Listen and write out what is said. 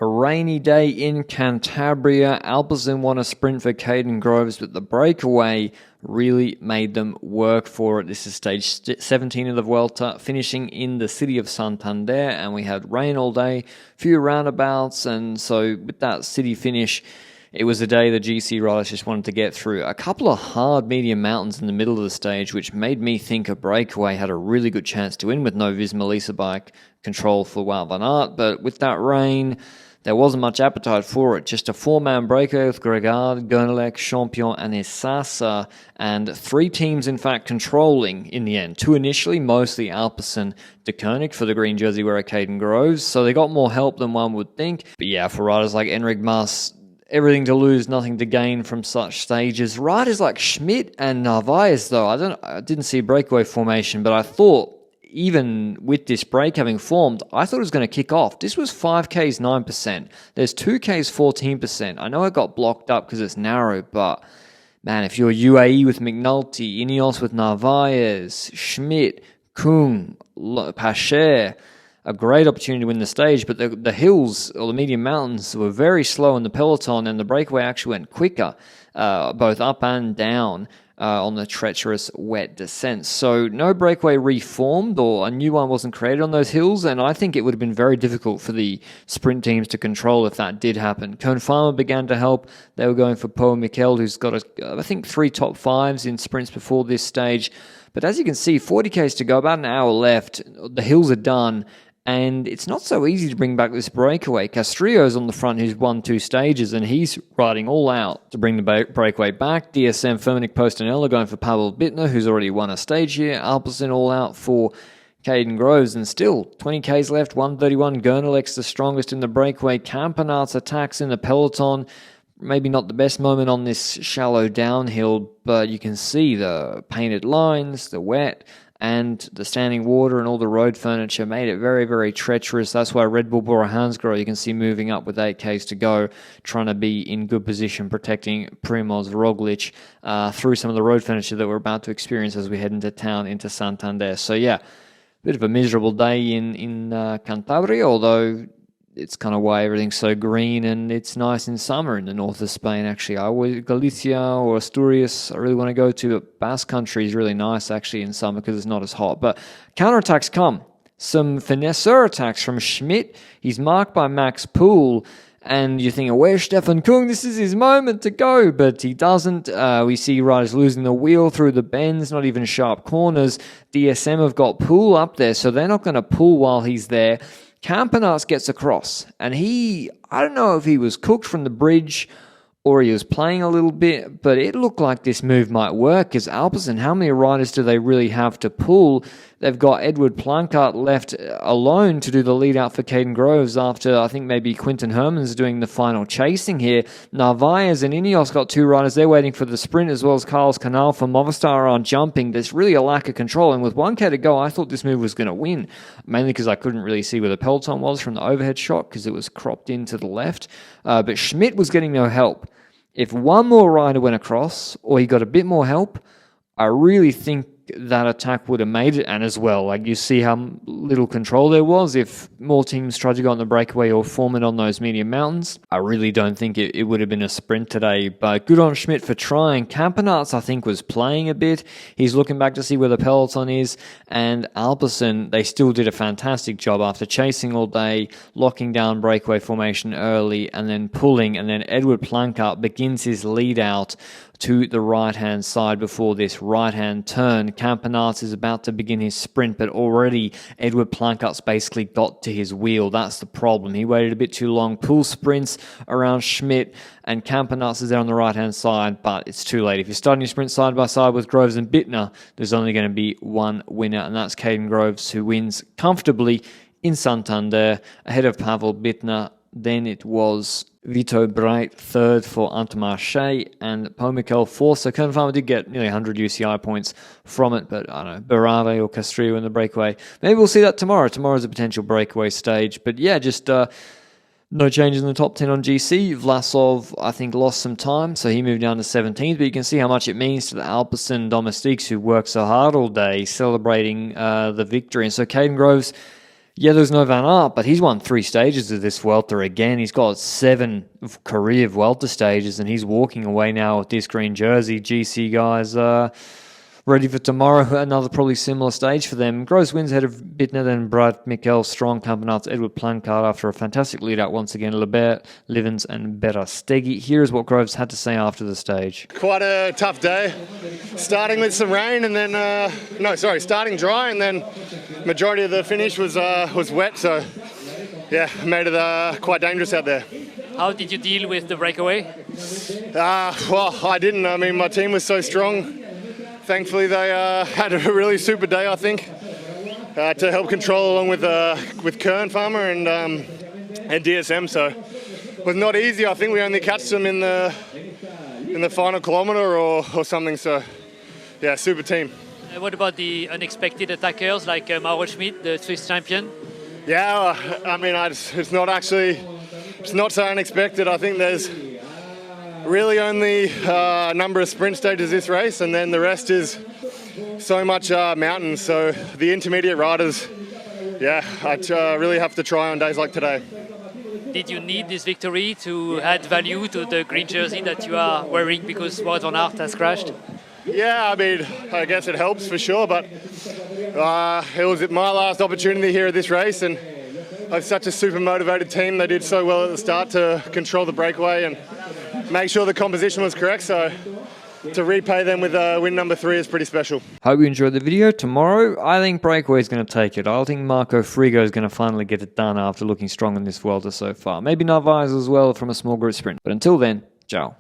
A rainy day in Cantabria. Alpecin won a sprint for Caden Groves, but the breakaway really made them work for it. This is stage 17 of the Vuelta, finishing in the city of Santander, and we had rain all day, few roundabouts, and so with that city finish, it was a day the GC riders just wanted to get through. A couple of hard medium mountains in the middle of the stage, which made me think a breakaway had a really good chance to win with no Visma Lease bike control for Wout van Aert, but with that rain, there wasn't much appetite for it. Just a four-man breakaway with Gregard, Gernelec, Champion, and Esasa, and three teams, in fact, controlling in the end. Two initially, mostly Alpecin, De Koenig for the green jersey wearer Caden Groves, so they got more help than one would think. But yeah, for riders like Enric Mas, everything to lose, nothing to gain from such stages. Riders like Schmidt and Narvaez, though, I didn't see a breakaway formation, but I thought, even with this break having formed, I thought it was going to kick off. This was 5Ks 9%. There's 2Ks 14%. I know it got blocked up because it's narrow, but man, if you're UAE with McNulty, Ineos with Narvaez, Schmidt, Kung, Pacher, a great opportunity to win the stage, but the hills or the medium mountains were very slow in the peloton, and the breakaway actually went quicker, both up and down. On the treacherous wet descents. So no breakaway reformed or a new one wasn't created on those hills, and I think it would have been very difficult for the sprint teams to control if that did happen. Cone Farmer began to help. They were going for Paul Mikel, who's got, I think, 3 top 5s in sprints before this stage. But as you can see, 40Ks to go, about an hour left. The hills are done. And it's not so easy to bring back this breakaway. Castrillo's on the front, who's won 2 stages, and he's riding all out to bring the breakaway back. DSM, Firmenich, Postanella going for Pavel Bittner, who's already won a stage here. Alpecin all out for Caden Groves, and still 20Ks left, 131. Gernelek's the strongest in the breakaway. Campenaerts attacks in the peloton. Maybe not the best moment on this shallow downhill, but you can see the painted lines, the wet, and the standing water and all the road furniture made it very, very treacherous. That's why Red Bull Bora Hansgrohe, you can see moving up with 8Ks to go, trying to be in good position, protecting Primoz Roglic through some of the road furniture that we're about to experience as we head into town, into Santander. So yeah, bit of a miserable day in Cantabria, although it's kind of why everything's so green and it's nice in summer in the north of Spain, actually. Galicia or Asturias, I really want to go to, but Basque Country is really nice, actually, in summer because it's not as hot. But counterattacks come. Some finesseur attacks from Schmidt. He's marked by Max Poole, and you're thinking, where's Stefan Kung? This is his moment to go, but he doesn't. We see riders losing the wheel through the bends, not even sharp corners. DSM have got Poole up there, so they're not going to pull while he's there. Campenaerts gets across, and I don't know if he was cooked from the bridge or he was playing a little bit, but it looked like this move might work, because Alpecin, how many riders do they really have to pull? They've got Edward Plancart left alone to do the lead out for Caden Groves after, I think, maybe Quinten Hermans doing the final chasing here. Narvaez and Ineos got 2 riders. They're waiting for the sprint, as well as Carlos Canal from Movistar aren't jumping. There's really a lack of control, and with 1K to go, I thought this move was going to win, mainly because I couldn't really see where the peloton was from the overhead shot because it was cropped in to the left. But Schmidt was getting no help. If one more rider went across, or he got a bit more help, I really think that attack would have made it. And as well, like, you see how little control there was. If more teams tried to go on the breakaway or form it on those medium mountains, I really don't think it would have been a sprint today. But good on Schmidt for trying. Campenaerts, I think, was playing a bit. He's looking back to see where the peloton is. And Alpecin, they still did a fantastic job after chasing all day, locking down breakaway formation early, and then pulling. And then Edward Plancart begins his lead out to the right-hand side before this right-hand turn. Campenaerts is about to begin his sprint, but already Edward Plancart's basically got to his wheel. That's the problem. He waited a bit too long. Poole sprints around Schmidt, and Campenaerts is there on the right-hand side, but it's too late. If you're starting your sprint side-by-side with Groves and Bittner, there's only going to be one winner, and that's Caden Groves, who wins comfortably in Santander ahead of Pavel Bittner. Then it was Vito Bright third for Intermarché and Paul Mikel fourth. So Kern Farmer did get nearly 100 UCI points from it, but I don't know, Barave or Castrillo in the breakaway. Maybe we'll see that tomorrow. Tomorrow's a potential breakaway stage. But yeah, just no changes in the top 10 on GC. Vlasov, I think, lost some time, so he moved down to 17th. But you can see how much it means to the Alpecin domestiques who work so hard all day celebrating the victory. And so Caden Groves Yeah, there's no Van Aert, but he's won 3 stages of this Vuelta again. He's got 7 career Vuelta stages, and he's walking away now with this green jersey. GC guys ready for tomorrow, another probably similar stage for them. Groves wins ahead of Bittner, then Brad Mikkel, Strong, Campenaerts, Edward Plancard after a fantastic lead-out once again. Lebert, Livens and Berastegi. Here's what Groves had to say after the stage. Quite a tough day. Starting with some rain and then, starting dry and then majority of the finish was wet, so yeah, made it quite dangerous out there. How did you deal with the breakaway? Well, I didn't. I mean, my team was so strong. Thankfully, they had a really super day, I think, to help control along with Kern Farmer and DSM. So it was not easy. I think we only catched them in the final kilometre or something. So yeah, super team. What about the unexpected attackers like Mauro Schmidt, the Swiss champion? Yeah, I mean, it's not so unexpected. I think there's really only a number of sprint stages this race, and then the rest is so much mountains. So the intermediate riders, yeah, I'd really have to try on days like today. Did you need this victory to add value to the green jersey that you are wearing because Wout van Aert has crashed? Yeah, I mean, I guess it helps for sure, but it was my last opportunity here at this race, and I have such a super motivated team. They did so well at the start to control the breakaway and make sure the composition was correct, so to repay them with win number 3 is pretty special. Hope you enjoyed the video. Tomorrow, I think Breakaway is going to take it. I think Marco Frigo is going to finally get it done after looking strong in this Vuelta so far. Maybe Narvaez as well from a small group sprint. But until then, ciao.